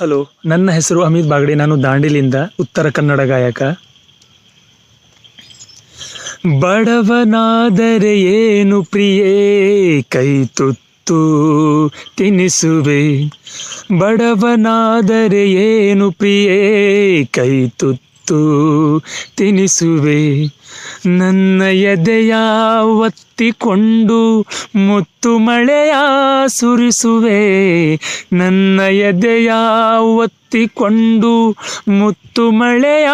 Hello, ನನ್ನ ಹೆಸರು ಅಮಿತ್ ಬಾಗಡೆ. ನಾನು ದಾಂಡೇಲಿಯಿಂದ ಉತ್ತರ ಕನ್ನಡ ಗಾಯಕ. ಬಡವನಾದರೆ ಏನು ಪ್ರಿಯೇ, ಕೈ ತುತ್ತು ತಿನಿಸುವೆ. ಬಡವನಾದರೆ ಏನು ಪ್ರಿಯೇ, ಕೈ ತುತ್ತು ತಿನಿಸುವೆ. ನನ್ನ ಎದೆಯ ಒತ್ತಿಕೊಂಡು ಮುತ್ತು ಮಳೆಯ ಸುರಿಸುವೆ. ನನ್ನ ಎದೆಯ ಒತ್ತಿಕೊಂಡು ಮುತ್ತು ಮಳೆಯ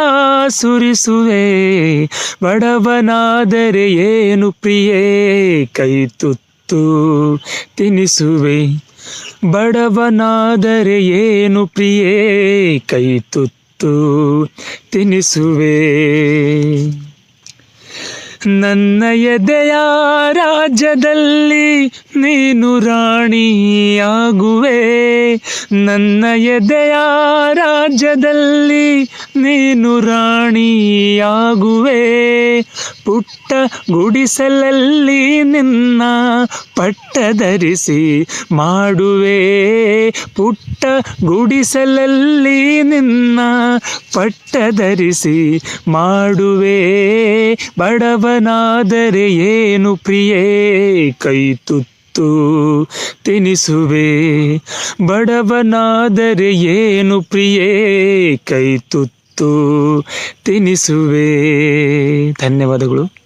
ಸುರಿಸುವೆ. ಬಡವನಾದರೆ ಏನು ಪ್ರಿಯೇ, ಕೈ ತುತ್ತು ತಿನಿಸುವೆ. ಬಡವನಾದರೆ ಏನು ಪ್ರಿಯೇ, ಕೈ ತುತ್ತು ತಿನಿಸುವೆ. ನನ್ನ ಎದೆಯ ರಾಜ್ಯದಲ್ಲಿ ನೀನು ರಾಣಿಯಾಗುವೆ. ನನ್ನ ಎದೆಯ ರಾಜ್ಯದಲ್ಲಿ ನೀನು ರಾಣಿಯಾಗುವೆ. ಪುಟ್ಟ ಗುಡಿಸಲಲ್ಲಿ ನಿನ್ನ ಪಟ್ಟ ಧರಿಸಿ ಮಾಡುವೆ. ಪುಟ್ಟ ಗುಡಿಸಲಲ್ಲಿ ನಿನ್ನ ಪಟ್ಟ ಧರಿಸಿ ಮಾಡುವೆ. ಬಡವನಾದರೆ ಏನು ಪ್ರಿಯೇ, ಕೈ ತುತ್ತು ತಿನಿಸುವೆ. ಬಡವನಾದರೆ ಏನು ಪ್ರಿಯೇ, ಕೈ ತುತ್ತು ತಿನಿಸುವೆ. ಧನ್ಯವಾದಗಳು.